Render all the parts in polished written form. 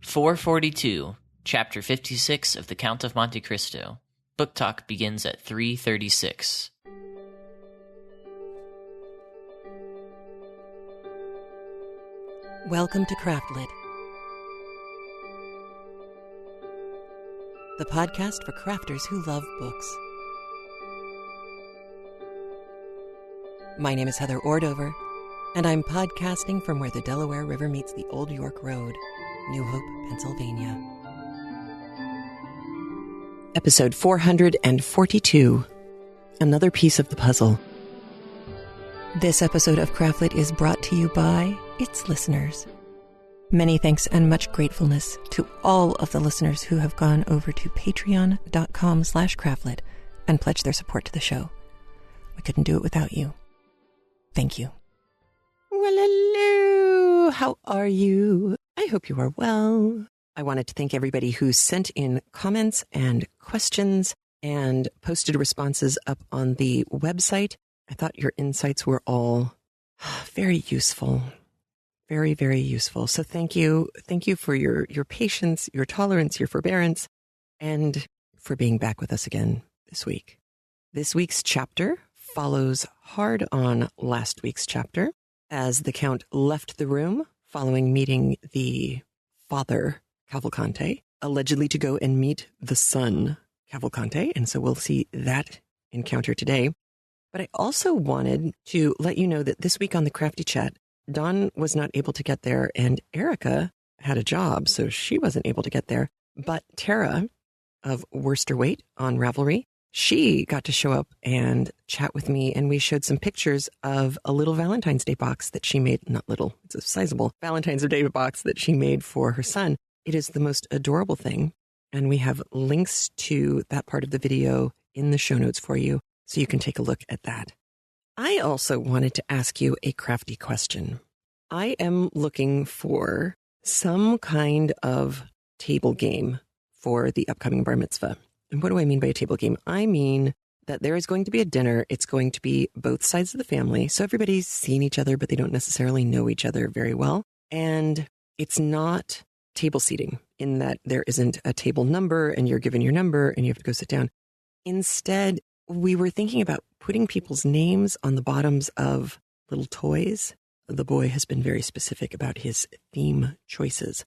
442, Chapter 56 of The Count of Monte Cristo. Book talk begins at 3:36. Welcome to Craftlit, the podcast for crafters who love books. My name is Heather Ordover, and I'm podcasting from where the Delaware River meets the Old York Road, New Hope, Pennsylvania. Episode 442, another piece of the puzzle. This episode of Craftlit is brought to you by its listeners. Many thanks and much gratefulness to all of the listeners who have gone over to patreon.com/Craftlit and pledged their support to the show. We couldn't do it without you. Thank you. Well, hello. How are you? I hope you are well. I wanted to thank everybody who sent in comments and questions and posted responses up on the website. I thought your insights were all very useful. Very, very useful. So thank you. Thank you for your patience, your tolerance, your forbearance, and for being back with us again this week. This week's chapter follows hard on last week's chapter as the Count left the room following meeting the father, Cavalcante, allegedly to go and meet the son, Cavalcante. And so we'll see that encounter today. But I also wanted to let you know that this week on the Crafty Chat, Dawn was not able to get there, and Erica had a job, so she wasn't able to get there. But Tara of Worcester Weight on Ravelry, she got to show up and chat with me, and we showed some pictures of a little Valentine's Day box that she made. Not little, it's a sizable Valentine's Day box that she made for her son. It is the most adorable thing, and we have links to that part of the video in the show notes for you, so you can take a look at that. I also wanted to ask you a crafty question. I am looking for some kind of table game for the upcoming bar mitzvah. And what do I mean by a table game? I mean that there is going to be a dinner. It's going to be both sides of the family. So everybody's seen each other, but they don't necessarily know each other very well. And it's not table seating in that there isn't a table number and you're given your number and you have to go sit down. Instead, we were thinking about putting people's names on the bottoms of little toys. The boy has been very specific about his theme choices.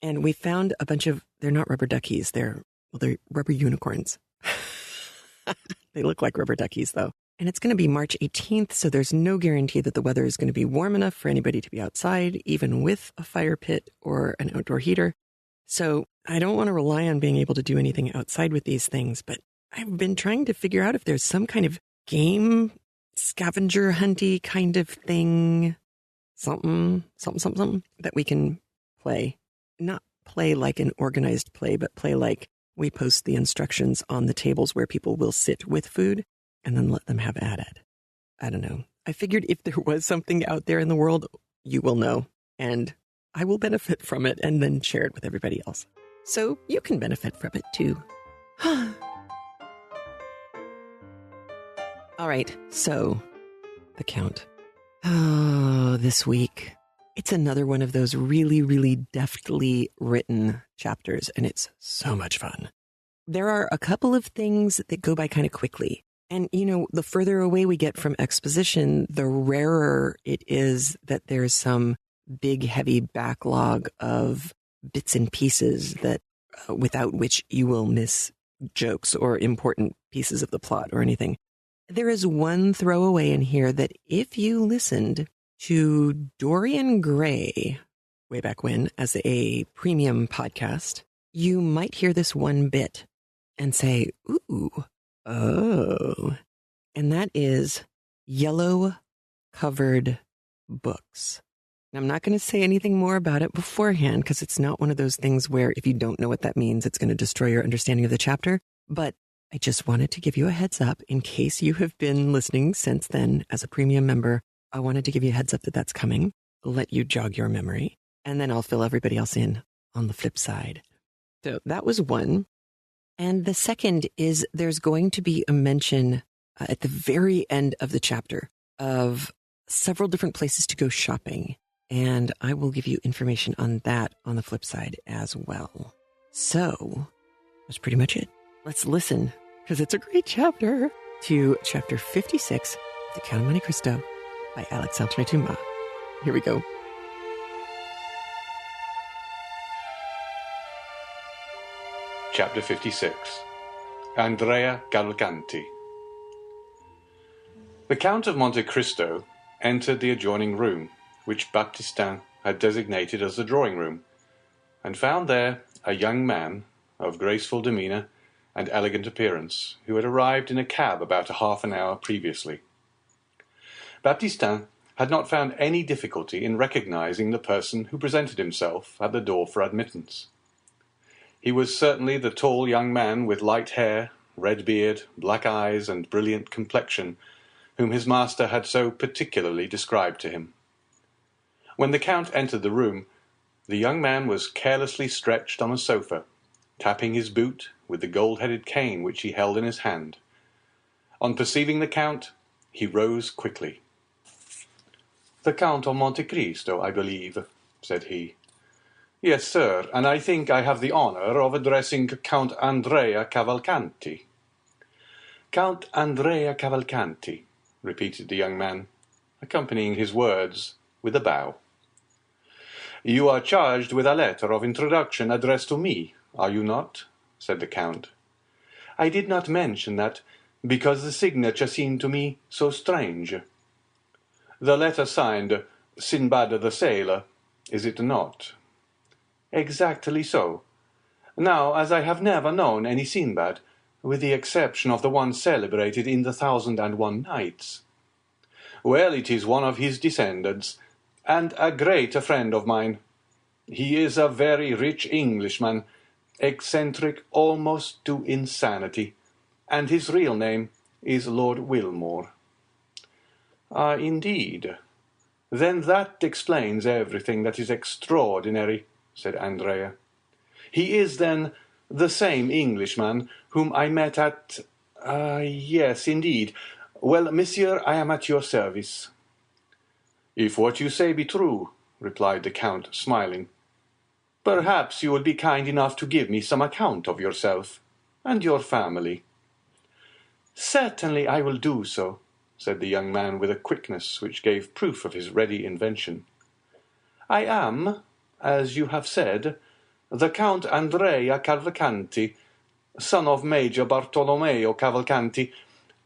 And we found a bunch of, they're not rubber duckies, they're rubber unicorns. They look like rubber duckies, though. And it's going to be March 18th, so there's no guarantee that the weather is going to be warm enough for anybody to be outside, even with a fire pit or an outdoor heater. So I don't want to rely on being able to do anything outside with these things, but I've been trying to figure out if there's some kind of game, scavenger hunty kind of thing, something that we can play. Not play like an organized play, but play like we post the instructions on the tables where people will sit with food and then let them have at it. I don't know. I figured if there was something out there in the world, you will know, and I will benefit from it and then share it with everybody else. So you can benefit from it too. All right, so the Count. Oh, this week, it's another one of those really, really deftly written chapters, and it's so much fun. There are a couple of things that go by kind of quickly. And, you know, the further away we get from exposition, the rarer it is that there's some big, heavy backlog of bits and pieces that without which you will miss jokes or important pieces of the plot or anything. There is one throwaway in here that if you listened to Dorian Gray way back when as a premium podcast, you might hear this one bit and say, ooh, oh. And that is yellow covered books. And I'm not going to say anything more about it beforehand because it's not one of those things where if you don't know what that means, it's going to destroy your understanding of the chapter. But I just wanted to give you a heads up in case you have been listening since then as a premium member. I wanted to give you a heads up that that's coming, let you jog your memory, and then I'll fill everybody else in on the flip side. So that was one. And the second is there's going to be a mention at the very end of the chapter of several different places to go shopping. And I will give you information on that on the flip side as well. So, that's pretty much it. Let's listen, because it's a great chapter, to chapter 56 of The Count of Monte Cristo by Alexandre Dumas. Here we go. Chapter 56. Andrea Cavalcanti. The Count of Monte Cristo entered the adjoining room, which Baptistin had designated as the drawing-room, and found there a young man of graceful demeanour and elegant appearance, who had arrived in a cab about half an hour previously. Baptistin had not found any difficulty in recognizing the person who presented himself at the door for admittance. He was certainly the tall young man with light hair, red beard, black eyes, and brilliant complexion, whom his master had so particularly described to him. When the Count entered the room, the young man was carelessly stretched on a sofa, tapping his boot with the gold-headed cane which he held in his hand. On perceiving the Count, he rose quickly. "The Count of Monte Cristo, I believe," said he. "Yes, sir, and I think I have the honour of addressing Count Andrea Cavalcanti." "Count Andrea Cavalcanti," repeated the young man, accompanying his words with a bow. "You are charged with a letter of introduction addressed to me, are you not?" said the Count. "I did not mention that, because the signature seemed to me so strange. The letter signed Sinbad the Sailor, is it not?" "Exactly so. Now, as I have never known any Sinbad, with the exception of the one celebrated in the 1001 Nights. Well, it is one of his descendants, and a great friend of mine. He is a very rich Englishman, eccentric almost to insanity, and his real name is Lord Wilmore." "Ah, indeed. Then that explains everything that is extraordinary," said Andrea. "He is, then, the same Englishman whom I met at... yes, indeed. Well, monsieur, I am at your service." "If what you say be true," replied the Count, smiling, "perhaps you will be kind enough to give me some account of yourself and your family." "Certainly I will do so," said the young man with a quickness which gave proof of his ready invention. "I am, as you have said, the Count Andrea Cavalcanti, son of Major Bartolomeo Cavalcanti,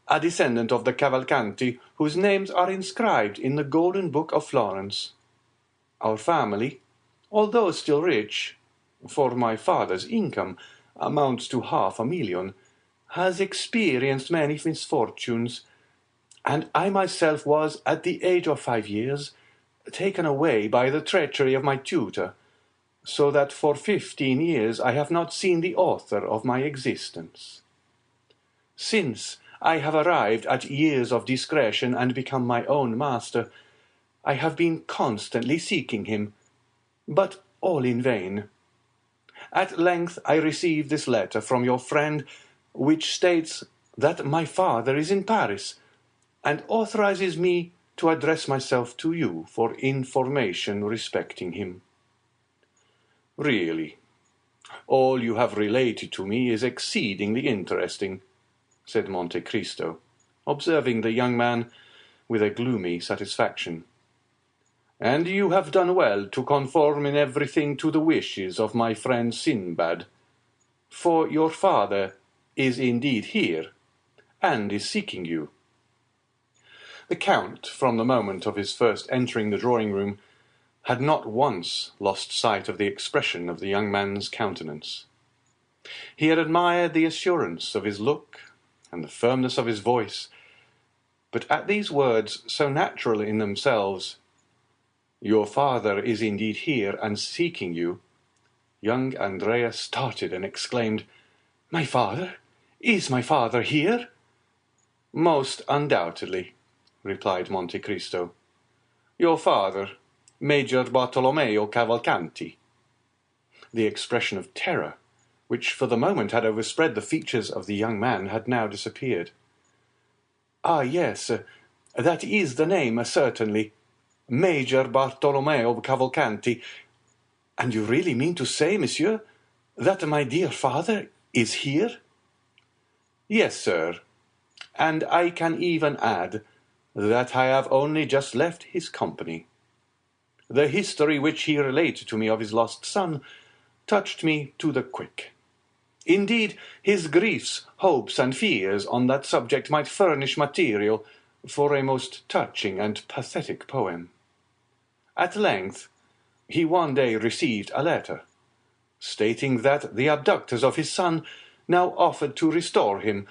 a descendant of the Cavalcanti whose names are inscribed in the Golden Book of Florence. Our family, although still rich, for my father's income amounts to 500,000, has experienced many misfortunes, and I myself was, at the age of 5 years, taken away by the treachery of my tutor, so that for 15 years I have not seen the author of my existence. Since I have arrived at years of discretion and become my own master, I have been constantly seeking him, but all in vain. At length I received this letter from your friend, which states that my father is in Paris, and authorizes me to address myself to you for information respecting him." "Really, all you have related to me is exceedingly interesting," said Monte Cristo, observing the young man with a gloomy satisfaction. "And you have done well to conform in everything to the wishes of my friend Sinbad, for your father is indeed here, and is seeking you." The Count, from the moment of his first entering the drawing-room, had not once lost sight of the expression of the young man's countenance. He had admired the assurance of his look and the firmness of his voice, but at these words, so natural in themselves, "Your father is indeed here and seeking you," young Andrea started and exclaimed, "My father? Is my father here?" "Most undoubtedly," replied Monte Cristo. "Your father, Major Bartolomeo Cavalcanti." The expression of terror, which for the moment had overspread the features of the young man, had now disappeared. "Ah, yes, that is the name, certainly. Major Bartolomeo Cavalcanti. And you really mean to say, monsieur, that my dear father is here? Yes, sir. And I can even add that I have only just left his company. The history which he related to me of his lost son touched me to the quick. Indeed, his griefs, hopes, and fears on that subject might furnish material for a most touching and pathetic poem. At length, he one day received a letter, stating that the abductors of his son now offered to restore him,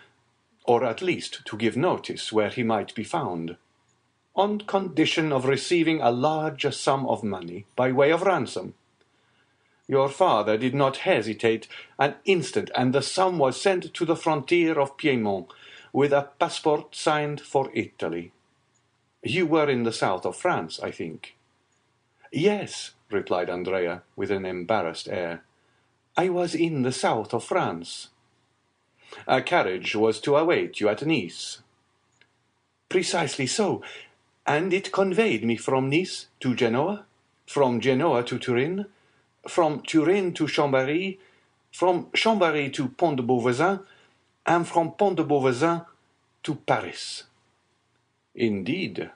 or at least to give notice where he might be found, on condition of receiving a large sum of money by way of ransom. Your father did not hesitate an instant, and the sum was sent to the frontier of Piedmont, with a passport signed for Italy. You were in the south of France, I think. Yes, replied Andrea, with an embarrassed air. I was in the south of France. A carriage was to await you at Nice. Precisely so, and it conveyed me from Nice to Genoa, from Genoa to Turin, from Turin to Chambéry, from Chambéry to Pont de Beauvoisin, and from Pont de Beauvoisin to Paris. Indeed.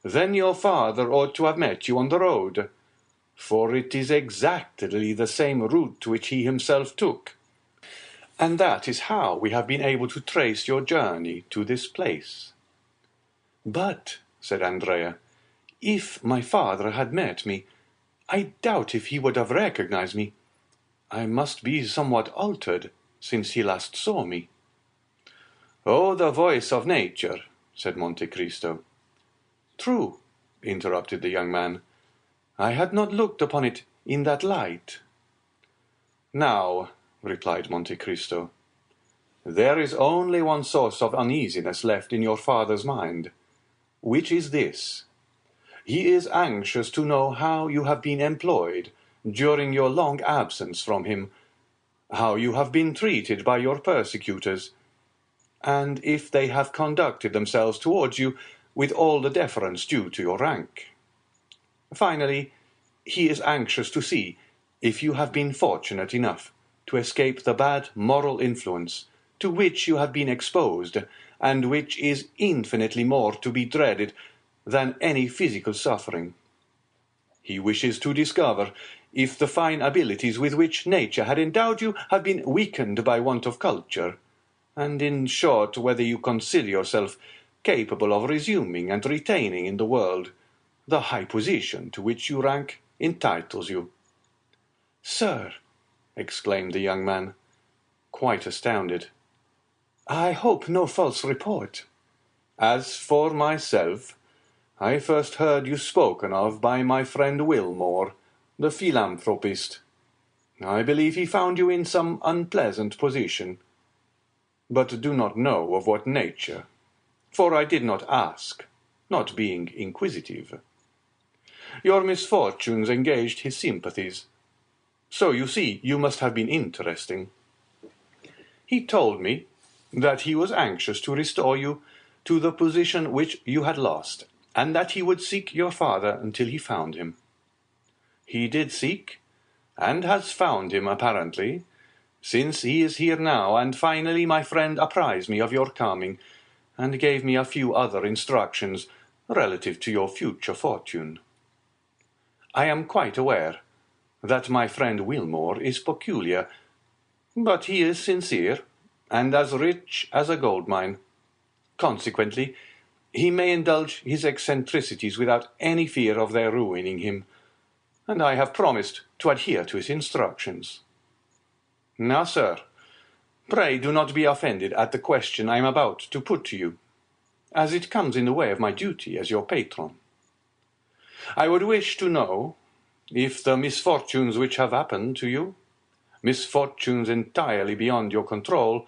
Then your father ought to have met you on the road, for it is exactly the same route which he himself took. And that is how we have been able to trace your journey to this place. But, said Andrea, if my father had met me, I doubt if he would have recognized me. I must be somewhat altered since he last saw me. Oh, the voice of nature, said Monte Cristo. True, interrupted the young man. I had not looked upon it in that light. Now, replied Monte Cristo, there is only one source of uneasiness left in your father's mind, which is this. He is anxious to know how you have been employed during your long absence from him, how you have been treated by your persecutors, and if they have conducted themselves towards you with all the deference due to your rank. Finally, he is anxious to see if you have been fortunate enough to escape the bad moral influence to which you have been exposed, and which is infinitely more to be dreaded than any physical suffering. He wishes to discover if the fine abilities with which nature had endowed you have been weakened by want of culture, and in short whether you consider yourself capable of resuming and retaining in the world the high position to which your rank entitles you. Sir, exclaimed the young man, quite astounded, I hope no false report. As for myself, I first heard you spoken of by my friend Wilmore, the philanthropist. I believe he found you in some unpleasant position, but do not know of what nature, for I did not ask, not being inquisitive. Your misfortunes engaged his sympathies, so you see you must have been interesting. He told me that he was anxious to restore you to the position which you had lost, and that he would seek your father until he found him. He did seek, and has found him apparently, since he is here now, and finally my friend apprised me of your coming, and gave me a few other instructions relative to your future fortune. I am quite aware that my friend Wilmore is peculiar, but he is sincere, and as rich as a gold mine. Consequently, he may indulge his eccentricities without any fear of their ruining him, and I have promised to adhere to his instructions. Now, sir, pray do not be offended at the question I am about to put to you, as it comes in the way of my duty as your patron. I would wish to know if the misfortunes which have happened to you, misfortunes entirely beyond your control,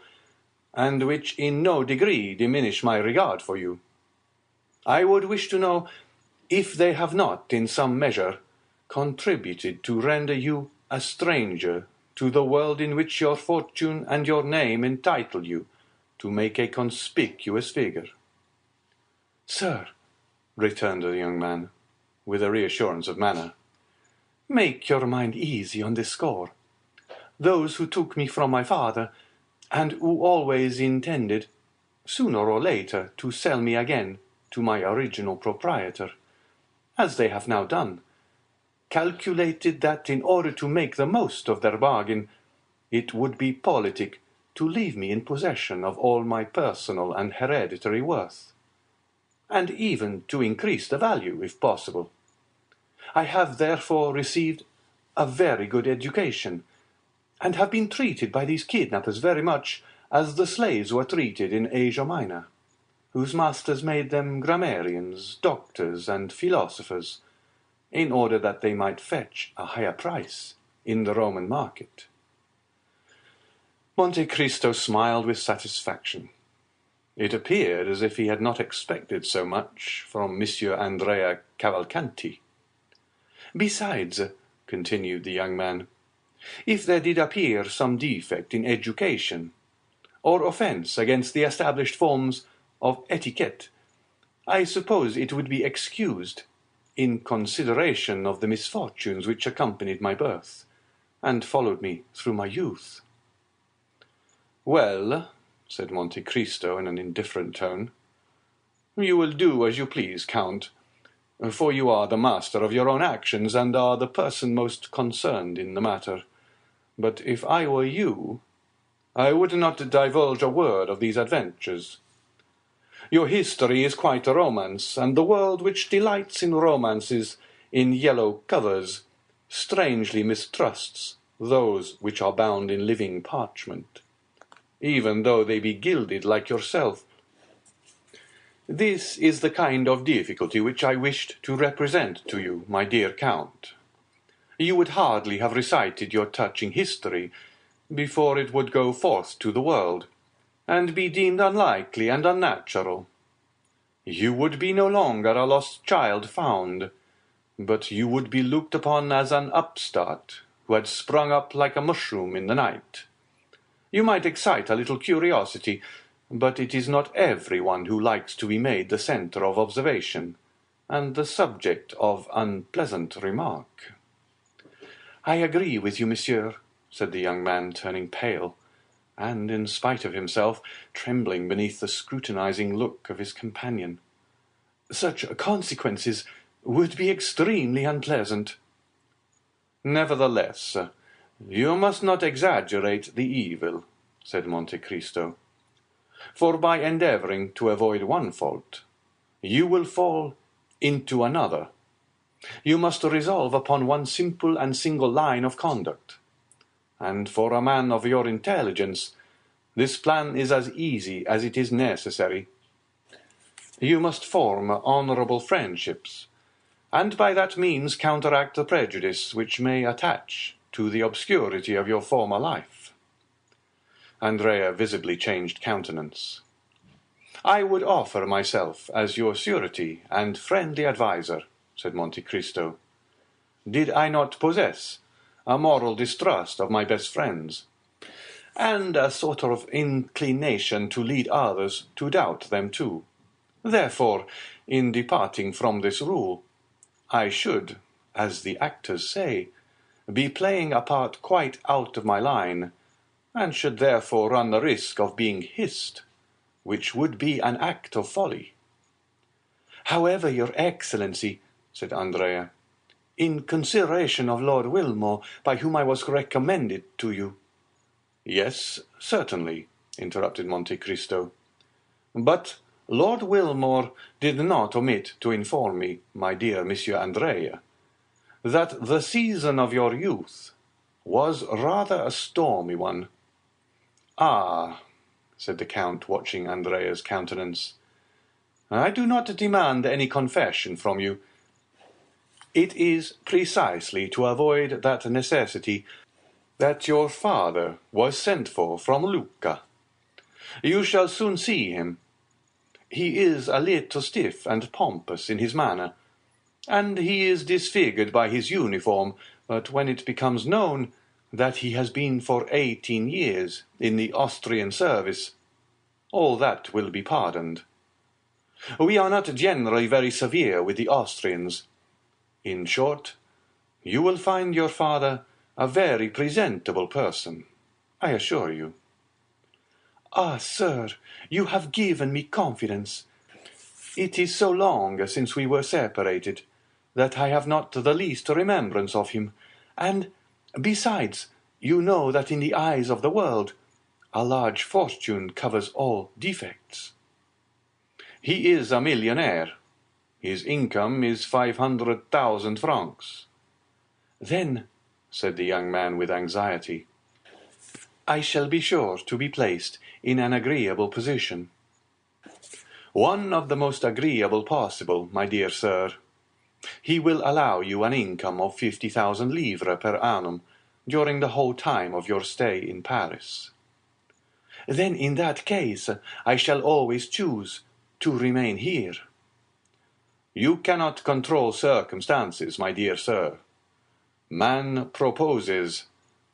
and which in no degree diminish my regard for you, I would wish to know if they have not, in some measure, contributed to render you a stranger to the world in which your fortune and your name entitle you to make a conspicuous figure. Sir, returned the young man, with a reassurance of manner. "Make your mind easy on this score. Those who took me from my father, and who always intended, sooner or later, to sell me again to my original proprietor, as they have now done, calculated that in order to make the most of their bargain, it would be politic to leave me in possession of all my personal and hereditary worth, and even to increase the value, if possible. I have therefore received a very good education, and have been treated by these kidnappers very much as the slaves were treated in Asia Minor, whose masters made them grammarians, doctors, and philosophers, in order that they might fetch a higher price in the Roman market." Monte Cristo smiled with satisfaction. It appeared as if he had not expected so much from Monsieur Andrea Cavalcanti. "Besides," continued the young man, "if there did appear some defect in education, or offence against the established forms of etiquette, I suppose it would be excused, in consideration of the misfortunes which accompanied my birth, and followed me through my youth." "Well," said Monte Cristo in an indifferent tone, "you will do as you please, Count, for you are the master of your own actions, and are the person most concerned in the matter. But if I were you, I would not divulge a word of these adventures. Your history is quite a romance, and the world which delights in romances in yellow covers strangely mistrusts those which are bound in living parchment, even though they be gilded like yourself. This is the kind of difficulty which I wished to represent to you, my dear Count. You would hardly have recited your touching history before it would go forth to the world, and be deemed unlikely and unnatural. You would be no longer a lost child found, but you would be looked upon as an upstart who had sprung up like a mushroom in the night. You might excite a little curiosity, but it is not every one who likes to be made the centre of observation, and the subject of unpleasant remark." "I agree with you, monsieur," said the young man, turning pale, and, in spite of himself, trembling beneath the scrutinizing look of his companion. "Such consequences would be extremely unpleasant." "Nevertheless, you must not exaggerate the evil," said Monte Cristo, "for by endeavouring to avoid one fault, you will fall into another. You must resolve upon one simple and single line of conduct, and for a man of your intelligence, this plan is as easy as it is necessary. You must form honourable friendships, and by that means counteract the prejudice which may attach to the obscurity of your former life." Andrea visibly changed countenance. "I would offer myself as your surety and friendly adviser," said Monte Cristo, "did I not possess a moral distrust of my best friends, and a sort of inclination to lead others to doubt them too. Therefore, in departing from this rule, I should, as the actors say, be playing a part quite out of my line, and should therefore run the risk of being hissed, which would be an act of folly." "However, your Excellency," said Andrea, "in consideration of Lord Wilmore, by whom I was recommended to you—" "Yes, certainly," interrupted Monte Cristo. "But Lord Wilmore did not omit to inform me, my dear Monsieur Andrea, that the season of your youth was rather a stormy one." "Ah," said the Count, watching Andrea's countenance, "I do not demand any confession from you. It is precisely to avoid that necessity that your father was sent for from Lucca. You shall soon see him. He is a little stiff and pompous in his manner, and he is disfigured by his uniform, but when it becomes known that he has been for 18 years in the Austrian service, all that will be pardoned. We are not generally very severe with the Austrians, In short, you will find your father a very presentable person, I assure you. Ah, sir, you have given me confidence. It is so long since we were separated that I have not the least remembrance of him, and, besides, you know that in the eyes of the world a large fortune covers all defects. He is a millionaire. His income is 500,000 francs. Then, said the young man with anxiety, I shall be sure to be placed in an agreeable position. One of the most agreeable possible, my dear sir. He will allow you an income of 50,000 livres per annum during the whole time of your stay in Paris. Then in that case I shall always choose to remain here. You cannot control circumstances, my dear sir. Man proposes,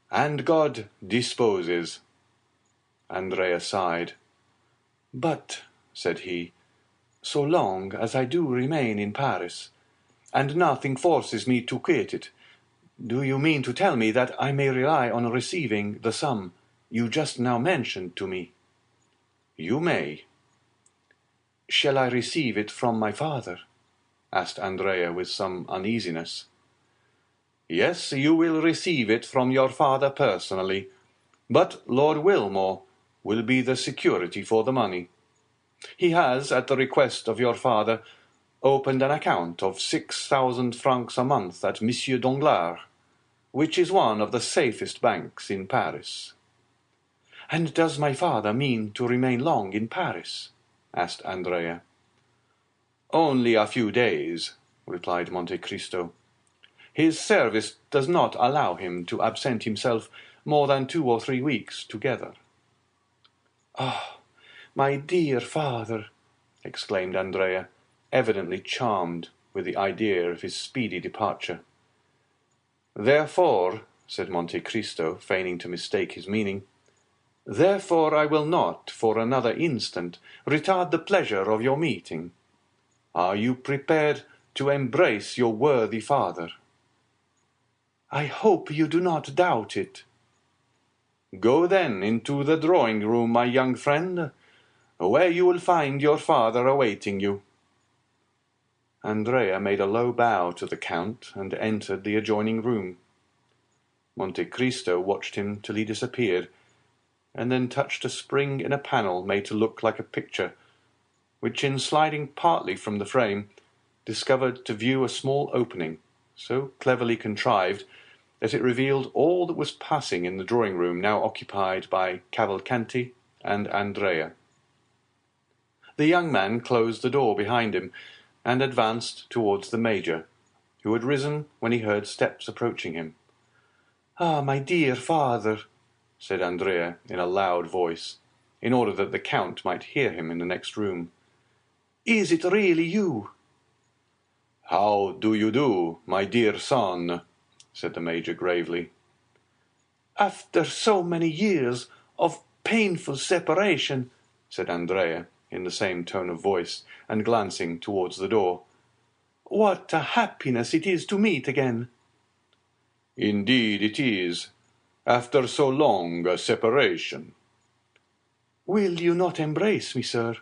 and God disposes. Andrea sighed. But, said he, so long as I do remain in Paris, and nothing forces me to quit it, do you mean to tell me that I may rely on receiving the sum you just now mentioned to me? You may. Shall I receive it from my father? Asked Andrea with some uneasiness. Yes, you will receive it from your father personally, but Lord Wilmore will be the security for the money. He has, at the request of your father, opened an account of 6,000 francs a month at Monsieur Danglars, which is one of the safest banks in Paris. And does my father mean to remain long in Paris? Asked Andrea. Only a few days, replied Monte Cristo. His service does not allow him to absent himself more than 2 or 3 weeks together. Ah, my dear father, exclaimed Andrea, evidently charmed with the idea of his speedy departure. Therefore, said Monte Cristo, feigning to mistake his meaning, therefore I will not for another instant retard the pleasure of your meeting. Are you prepared to embrace your worthy father? I hope you do not doubt it. Go then into the drawing-room, my young friend, where you will find your father awaiting you. Andrea made a low bow to the Count and entered the adjoining room. Monte Cristo watched him till he disappeared, and then touched a spring in a panel made to look like a picture, which, in sliding partly from the frame, discovered to view a small opening, so cleverly contrived that it revealed all that was passing in the drawing-room now occupied by Cavalcanti and Andrea. The young man closed the door behind him, and advanced towards the Major, who had risen when he heard steps approaching him. "Ah, my dear father," said Andrea in a loud voice, in order that the Count might hear him in the next room. "Is it really you?" "How do you do, my dear son?" said the Major gravely. "After so many years of painful separation," said Andrea, in the same tone of voice, and glancing towards the door, "what a happiness it is to meet again!" "Indeed it is, after so long a separation." "Will you not embrace me, sir?"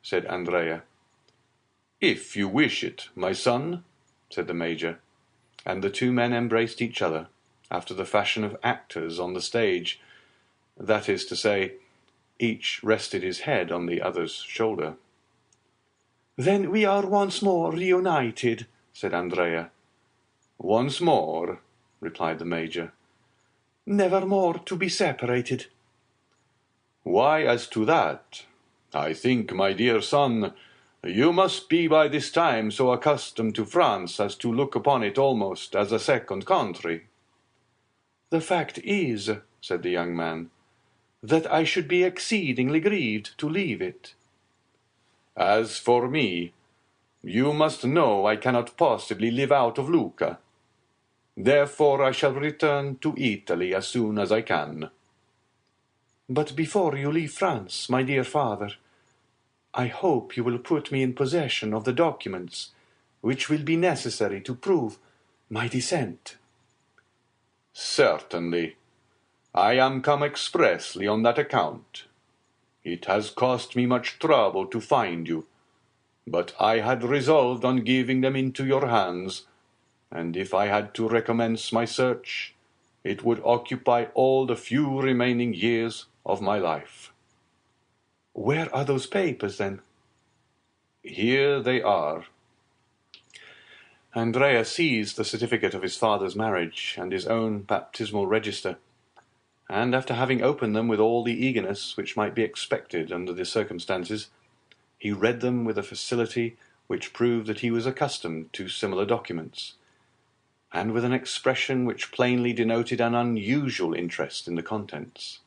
said Andrea. "If you wish it, my son," said the Major, and the two men embraced each other, after the fashion of actors on the stage, that is to say, each rested his head on the other's shoulder. "Then we are once more reunited," said Andrea. "Once more," replied the Major. "Never more to be separated." "Why, as to that, I think, my dear son, you must be by this time so accustomed to France as to look upon it almost as a second country." "The fact is," said the young man, "that I should be exceedingly grieved to leave it." "As for me, you must know I cannot possibly live out of Lucca. Therefore I shall return to Italy as soon as I can." "But before you leave France, my dear father, I hope you will put me in possession of the documents which will be necessary to prove my descent." "Certainly. I am come expressly on that account. It has cost me much trouble to find you, but I had resolved on giving them into your hands, and if I had to recommence my search, it would occupy all the few remaining years of my life." "Where are those papers, then?" "Here they are." Andrea seized the certificate of his father's marriage and his own baptismal register, and after having opened them with all the eagerness which might be expected under the circumstances, he read them with a facility which proved that he was accustomed to similar documents, and with an expression which plainly denoted an unusual interest in the contents.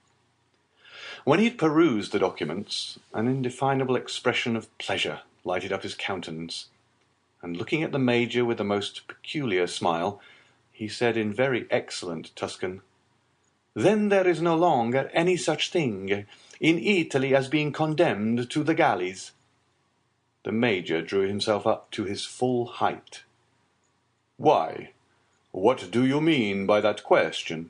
When he had perused the documents, an indefinable expression of pleasure lighted up his countenance, and looking at the Major with the most peculiar smile, he said in very excellent Tuscan, "Then there is no longer any such thing in Italy as being condemned to the galleys?" The Major drew himself up to his full height. "Why, what do you mean by that question?"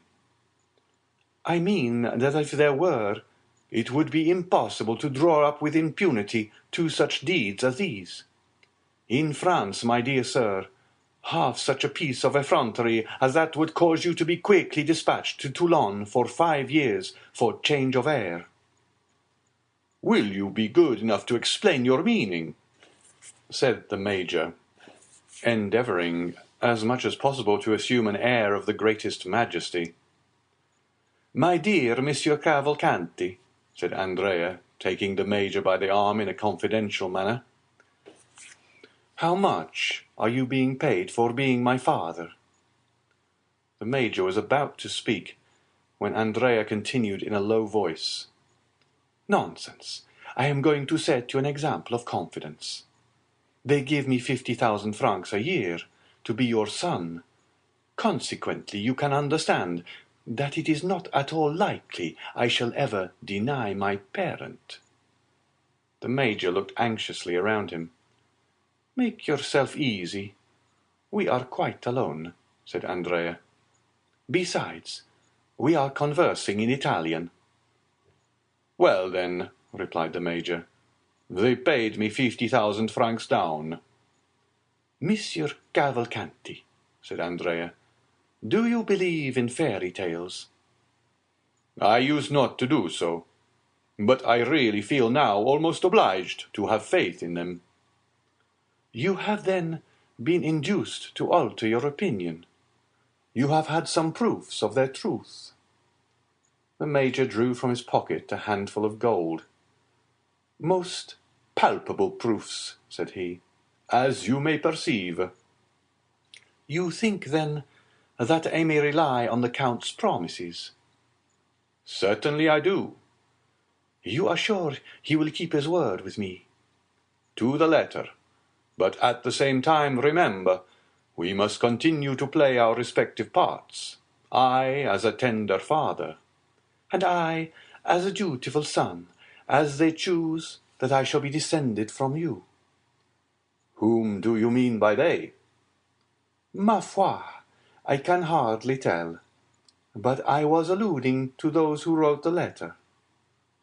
"I mean that if there were, it would be impossible to draw up with impunity two such deeds as these. In France, my dear sir, half such a piece of effrontery as that would cause you to be quickly dispatched to Toulon for 5 years for change of air." "Will you be good enough to explain your meaning?" said the Major, endeavouring as much as possible to assume an air of the greatest majesty. "My dear Monsieur Cavalcanti," said Andrea, taking the Major by the arm in a confidential manner, "how much are you being paid for being my father?" The Major was about to speak, when Andrea continued in a low voice, "Nonsense. I am going to set you an example of confidence. They give me 50,000 francs a year to be your son. Consequently, you can understand that it is not at all likely I shall ever deny my parent." The Major looked anxiously around him. "Make yourself easy. We are quite alone," said Andrea. "Besides, we are conversing in Italian." "Well, then," replied the Major, "they paid me 50,000 francs down." "Monsieur Cavalcanti," said Andrea, "do you believe in fairy tales?" "I used not to do so, but I really feel now almost obliged to have faith in them." "You have, then, been induced to alter your opinion? You have had some proofs of their truth?" The Major drew from his pocket a handful of gold. "Most palpable proofs," said he, "as you may perceive." "You think, then, that I may rely on the Count's promises?" "Certainly I do." "You are sure he will keep his word with me?" "To the letter. But at the same time, remember, we must continue to play our respective parts. I as a tender father." "And I as a dutiful son, as they choose that I shall be descended from you." "Whom do you mean by they?" "Ma foi, I can hardly tell. But I was alluding to those who wrote the letter.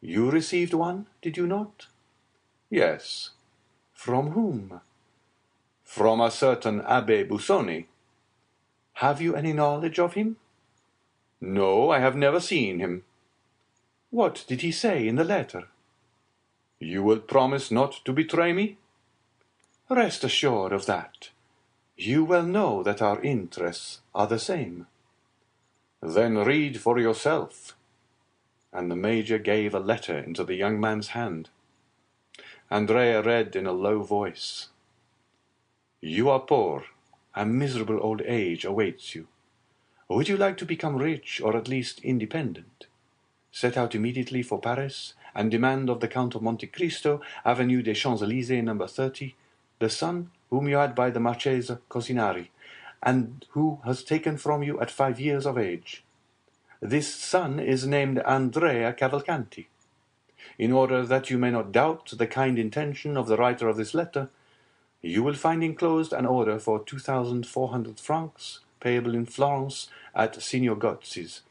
You received one, did you not?" "Yes." "From whom?" "From a certain Abbé Busoni." "Have you any knowledge of him?" "No, I have never seen him." "What did he say in the letter?" "You will promise not to betray me?" "Rest assured of that. You well know that our interests are the same." "Then read for yourself." And the Major gave a letter into the young man's hand. Andrea read in a low voice, "You are poor. A miserable old age awaits you. Would you like to become rich, or at least independent? Set out immediately for Paris, and demand of the Count of Monte Cristo, Avenue des Champs-Élysées, No. 30, the son whom you had by the Marchese Cosinari, and who was taken from you at 5 years of age. This son is named Andrea Cavalcanti. In order that you may not doubt the kind intention of the writer of this letter, You will find enclosed an order for 2,400 francs, payable in Florence at Signor Gozzi's.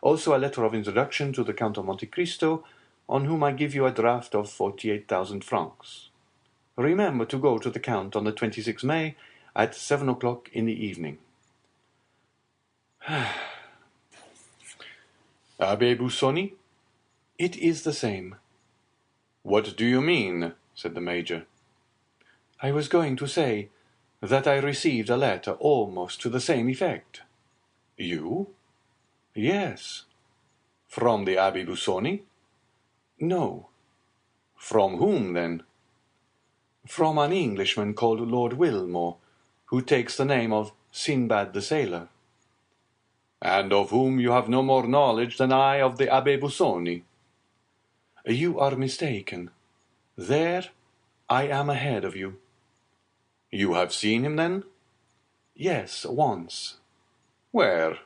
Also a letter of introduction to the Count of Monte Cristo, on whom I give you a draft of 48,000 francs. Remember to go to the Count on the 26th May at 7 o'clock in the evening. Abbe Busoni? It is the same. What do you mean? Said the Major. I was going to say that I received a letter almost to the same effect. You? Yes. From the Abbe Busoni? No. From whom, then? From an Englishman called Lord Wilmore, who takes the name of Sinbad the Sailor. And of whom you have no more knowledge than I of the Abbe Busoni. You are mistaken. There I am ahead of you. You have seen him, then? Yes, once. Where?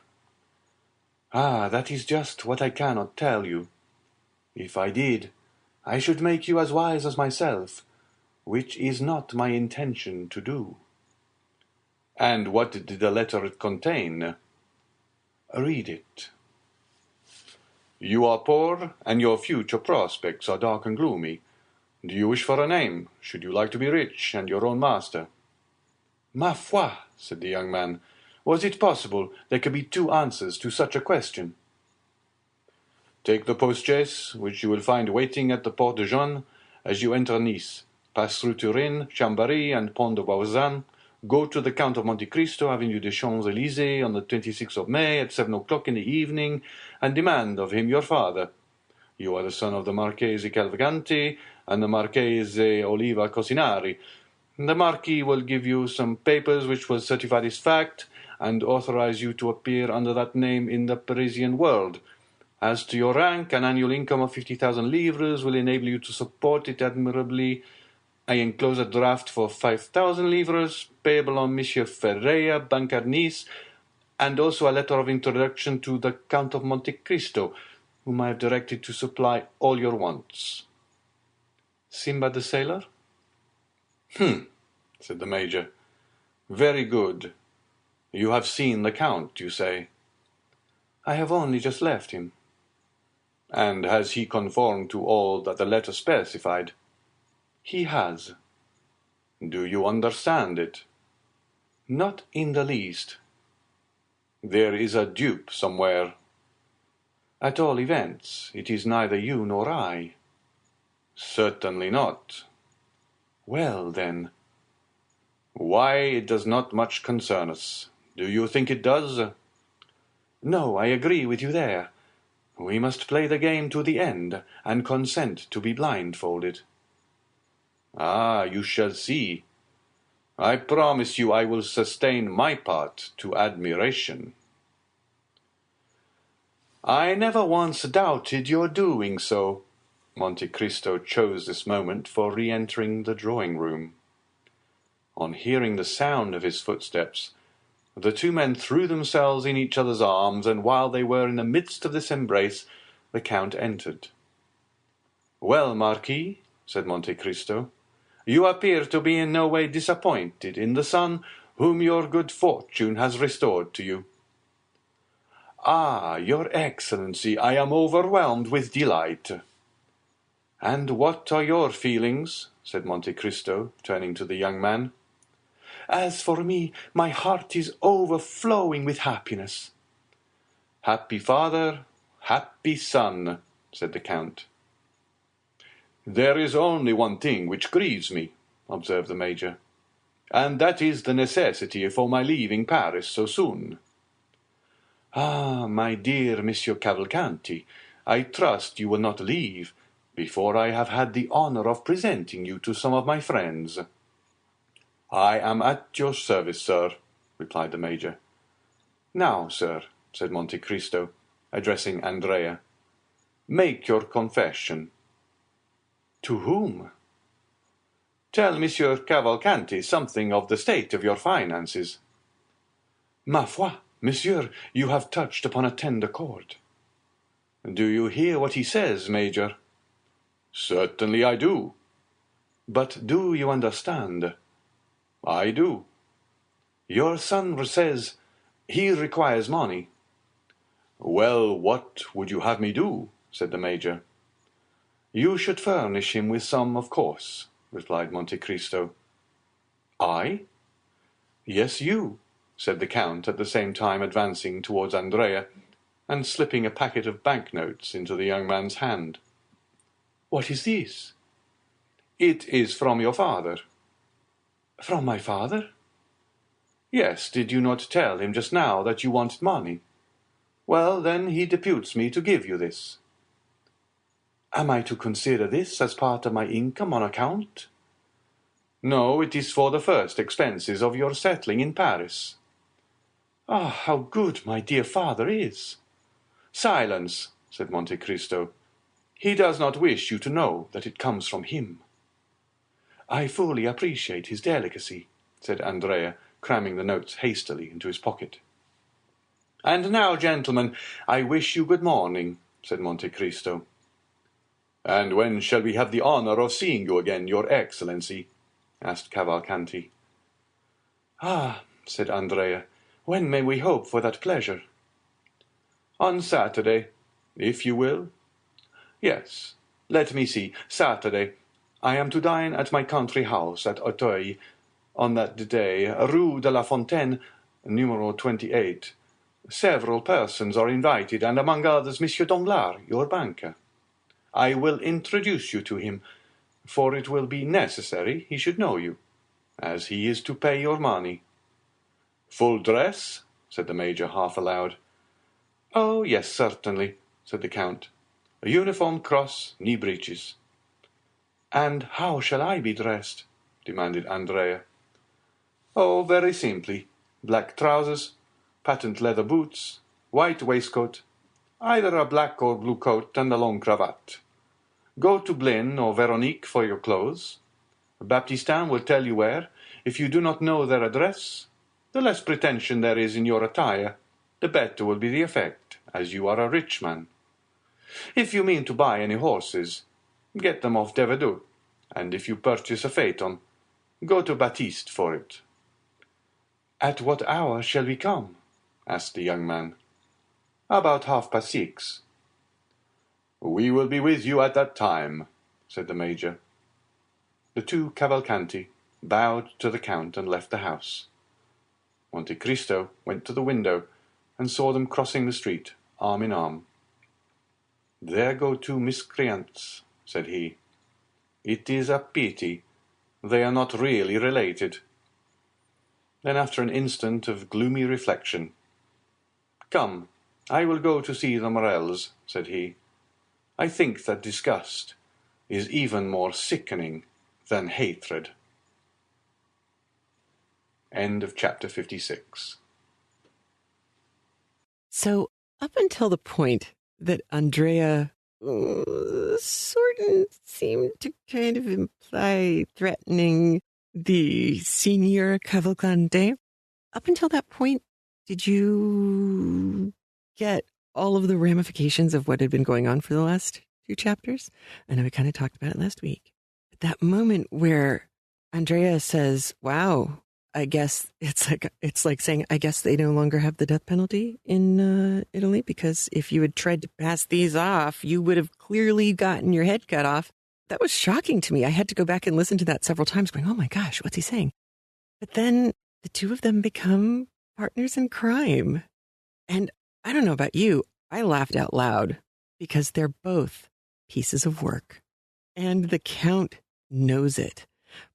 Ah, that is just what I cannot tell you. If I did, I should make you as wise as myself, which is not my intention to do. And what did the letter contain? Read it. You are poor, and your future prospects are dark and gloomy. Do you wish for a name? Should you like to be rich, and your own master? Ma foi, said the young man, was it possible there could be two answers to such a question? Take the post-chaise, which you will find waiting at the Porte de Jeanne, as you enter Nice. Pass through Turin, Chambéry, and Pont de Baurzan. Go to the Count of Monte Cristo, Avenue des Champs-Élysées, on the 26th of May at 7 o'clock in the evening, and demand of him your father. You are the son of the Marchese Cavalcanti and the Marchese Oliva Cosinari. The Marquis will give you some papers which will certify this fact, and authorize you to appear under that name in the Parisian world. As to your rank, an annual income of 50,000 livres will enable you to support it admirably. I enclose a draft for 5,000 livres, payable on Monsieur Ferreira, banker Nice, and also a letter of introduction to the Count of Monte Cristo, whom I have directed to supply all your wants. Sinbad the Sailor? Said the Major. Very good. You have seen the Count, you say? I have only just left him. And has he conformed to all that the letter specified? He has. Do you understand it? Not in the least. There is a dupe somewhere. At all events, it is neither you nor I. Certainly not. Well, then. Why, it does not much concern us. Do you think it does? No, I agree with you there. We must play the game to the end, and consent to be blindfolded. Ah, you shall see. I promise you I will sustain my part to admiration. I never once doubted your doing so. Monte Cristo chose this moment for re-entering the drawing-room. On hearing the sound of his footsteps, the two men threw themselves in each other's arms, and while they were in the midst of this embrace, the Count entered. Well, Marquis, said Monte Cristo, you appear to be in no way disappointed in the son whom your good fortune has restored to you. Ah, your Excellency, I am overwhelmed with delight. And what are your feelings? Said Monte Cristo, turning to the young man. As for me, my heart is overflowing with happiness. Happy father, happy son, said the Count. There is only one thing which grieves me, observed the Major, and that is the necessity for my leaving Paris so soon. Ah, my dear Monsieur Cavalcanti, I trust you will not leave before I have had the honor of presenting you to some of my friends. I am at your service, sir, replied the Major. Now, sir, said Monte Cristo, addressing Andrea, make your confession. To whom? Tell Monsieur Cavalcanti something of the state of your finances. Ma foi, monsieur, you have touched upon a tender chord. Do you hear what he says, Major? Certainly I do. But do you understand? I do. Your son says he requires money. Well, what would you have me do? Said the Major. You should furnish him with some, of course, replied Monte Cristo. I? Yes, you, said the Count, at the same time advancing towards Andrea and slipping a packet of banknotes into the young man's hand. What is this? It is from your father. From my father? Yes, did you not tell him just now that you wanted money? Well, then he deputes me to give you this. Am I to consider this as part of my income on account? No, it is for the first expenses of your settling in Paris. Ah, how good my dear father is! Silence, said Monte Cristo. He does not wish you to know that it comes from him. I fully appreciate his delicacy, said Andrea, cramming the notes hastily into his pocket. And now, gentlemen, I wish you good morning, said Monte Cristo. And when shall we have the honour of seeing you again, your Excellency? Asked Cavalcanti. Ah, said Andrea, when may we hope for that pleasure? On Saturday, if you will. Yes, let me see, Saturday. I am to dine at my country house at Auteuil on that day, Rue de la Fontaine, numero 28. Several persons are invited, and among others Monsieur Danglars, your banker. I will introduce you to him, for it will be necessary he should know you, as he is to pay your money. Full dress? Said the Major, half aloud. Oh, yes, certainly, said the Count. A uniform cross, knee breeches. And how shall I be dressed? Demanded Andrea. Oh, very simply. Black trousers, patent leather boots, white waistcoat, either a black or blue coat and a long cravat. Go to Blin or Veronique for your clothes. Baptistin will tell you where. If you do not know their address, the less pretension there is in your attire, the better will be the effect, as you are a rich man. If you mean to buy any horses, get them off Devedeux, and if you purchase a phaeton, go to Baptiste for it. At what hour shall we come? Asked the young man. About 6:30. We will be with you at that time, said the Major. The two Cavalcanti bowed to the Count and left the house. Monte Cristo went to the window and saw them crossing the street, arm in arm. There go two miscreants, said he. It is a pity. They are not really related. Then, after an instant of gloomy reflection, Come, I will go to see the Morels, said he. I think that disgust is even more sickening than hatred. End of chapter 56. So, up until the point that Andrea sort of seemed to kind of imply threatening the senior Cavalcante, up until that point, did you get all of the ramifications of what had been going on for the last two chapters? I know we kind of talked about it last week. But that moment where Andrea says, wow, I guess it's like saying, I guess they no longer have the death penalty in Italy, because if you had tried to pass these off, you would have clearly gotten your head cut off. That was shocking to me. I had to go back and listen to that several times going, oh my gosh, what's he saying? But then the two of them become partners in crime. And I don't know about you, I laughed out loud because they're both pieces of work. And the Count knows it.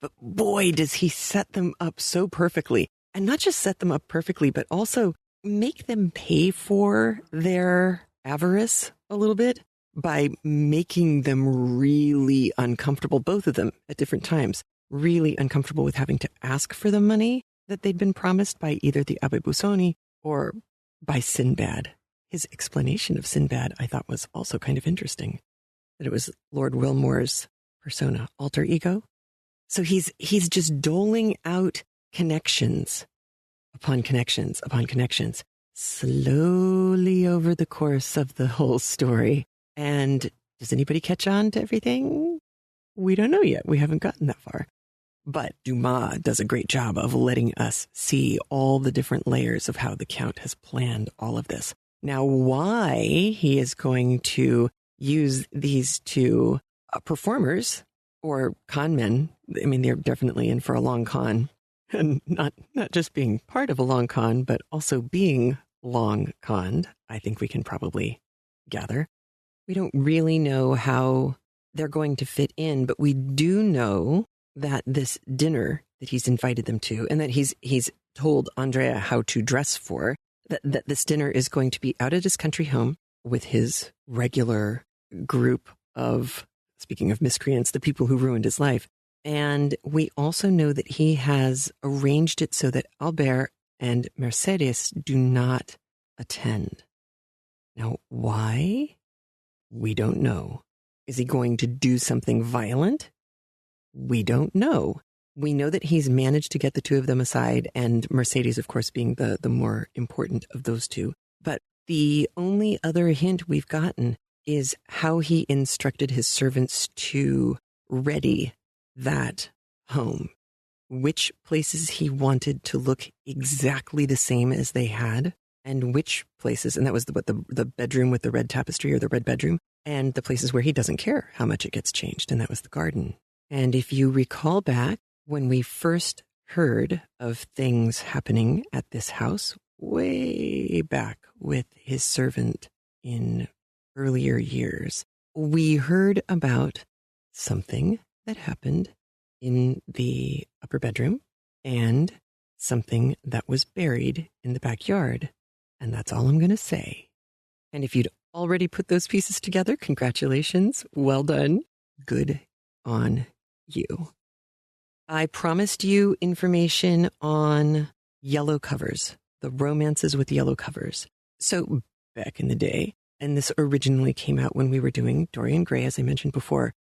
But boy, does he set them up so perfectly. And not just set them up perfectly, but also make them pay for their avarice a little bit by making them really uncomfortable, both of them at different times, really uncomfortable with having to ask for the money that they'd been promised by either the Abbe Busoni or by Sinbad. His explanation of Sinbad, I thought, was also kind of interesting, that it was Lord Wilmore's persona, alter ego. So he's just doling out connections upon connections upon connections, slowly over the course of the whole story. And does anybody catch on to everything? We don't know yet. We haven't gotten that far. But Dumas does a great job of letting us see all the different layers of how the Count has planned all of this. Now, why he is going to use these two performers or con men, I mean, they're definitely in for a long con, and not just being part of a long con, but also being long conned, I think we can probably gather. We don't really know how they're going to fit in, but we do know that this dinner that he's invited them to, and that he's told Andrea how to dress for, that this dinner is going to be out at his country home with his regular group of, speaking of miscreants, the people who ruined his life. And we also know that he has arranged it so that Albert and Mercedes do not attend. Now, why? We don't know. Is he going to do something violent? We don't know. We know that he's managed to get the two of them aside, and Mercedes, of course, being the more important of those two. But the only other hint we've gotten is how he instructed his servants to ready that home, which places he wanted to look exactly the same as they had, and which places, and that was the bedroom with the red tapestry, or the red bedroom, and the places where he doesn't care how much it gets changed, and that was the garden. And if you recall back when we first heard of things happening at this house, way back with his servant in earlier years, we heard about something that happened in the upper bedroom and something that was buried in the backyard. And that's all I'm going to say. And if you'd already put those pieces together, congratulations. Well done. Good on you. I promised you information on yellow covers, the romances with yellow covers. So back in the day, and this originally came out when we were doing Dorian Gray, as I mentioned before.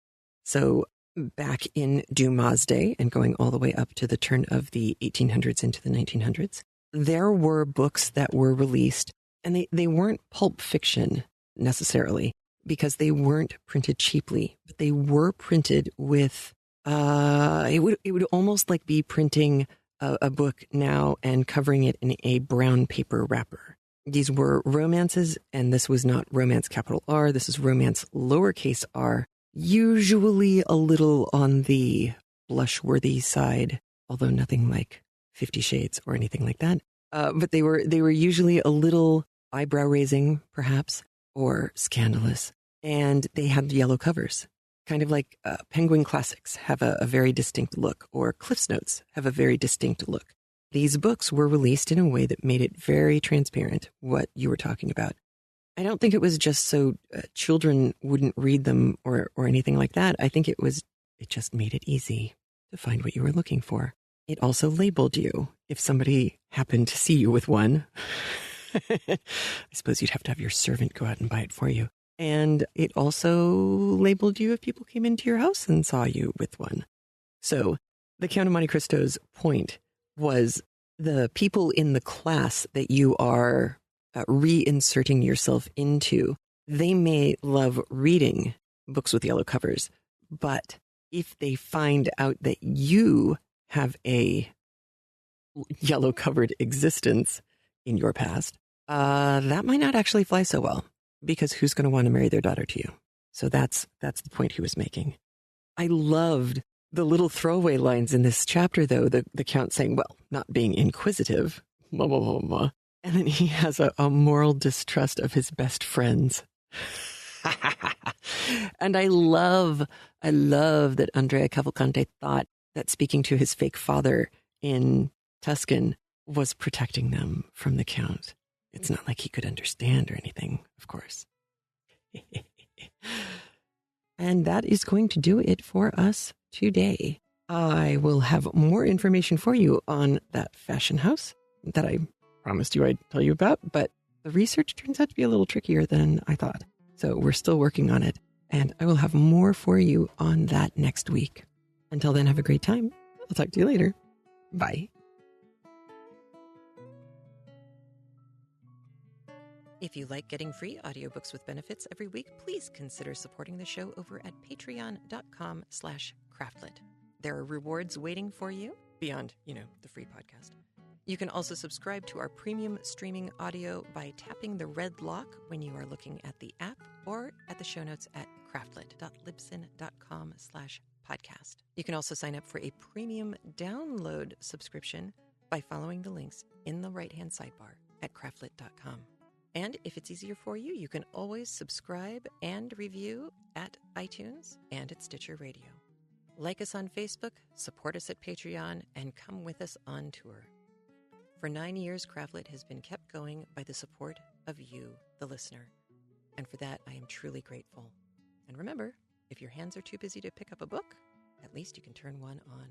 So back in Dumas' day and going all the way up to the turn of the 1800s into the 1900s, there were books that were released, and they weren't pulp fiction necessarily, because they weren't printed cheaply, but they were printed with, it would almost like be printing a book now and covering it in a brown paper wrapper. These were romances, and this was not romance capital R, this is romance lowercase r, usually a little on the blush-worthy side, although nothing like 50 Shades or anything like that. But they were usually a little eyebrow-raising, perhaps, or scandalous. And they had yellow covers, kind of like Penguin Classics have a very distinct look, or Cliff's Notes have a very distinct look. These books were released in a way that made it very transparent what you were talking about. I don't think it was just so children wouldn't read them or anything like that. I think it just made it easy to find what you were looking for. It also labeled you if somebody happened to see you with one. I suppose you'd have to have your servant go out and buy it for you. And it also labeled you if people came into your house and saw you with one. So the Count of Monte Cristo's point was the people in the class that you are reinserting yourself into, they may love reading books with yellow covers, but if they find out that you have a yellow covered existence in your past, that might not actually fly so well, because who's going to want to marry their daughter to you? So that's the point he was making. I loved the little throwaway lines in this chapter, though, the Count saying, well, not being inquisitive, blah, blah, blah, blah. And then he has a moral distrust of his best friends. And I love that Andrea Cavalcante thought that speaking to his fake father in Tuscan was protecting them from the Count. It's not like he could understand or anything, of course. And that is going to do it for us today. I will have more information for you on that fashion house that I promised you I'd tell you about, but the research turns out to be a little trickier than I thought. So we're still working on it, and I will have more for you on that next week. Until then, have a great time. I'll talk to you later. Bye. If you like getting free audiobooks with benefits every week, please consider supporting the show over at patreon.com/craftlit. There are rewards waiting for you beyond, the free podcast. You can also subscribe to our premium streaming audio by tapping the red lock when you are looking at the app or at the show notes at craftlit.libsyn.com/podcast. You can also sign up for a premium download subscription by following the links in the right-hand sidebar at craftlit.com. And if it's easier for you, you can always subscribe and review at iTunes and at Stitcher Radio. Like us on Facebook, support us at Patreon, and come with us on tour. For 9 years, Craftlit has been kept going by the support of you, the listener. And for that, I am truly grateful. And remember, if your hands are too busy to pick up a book, at least you can turn one on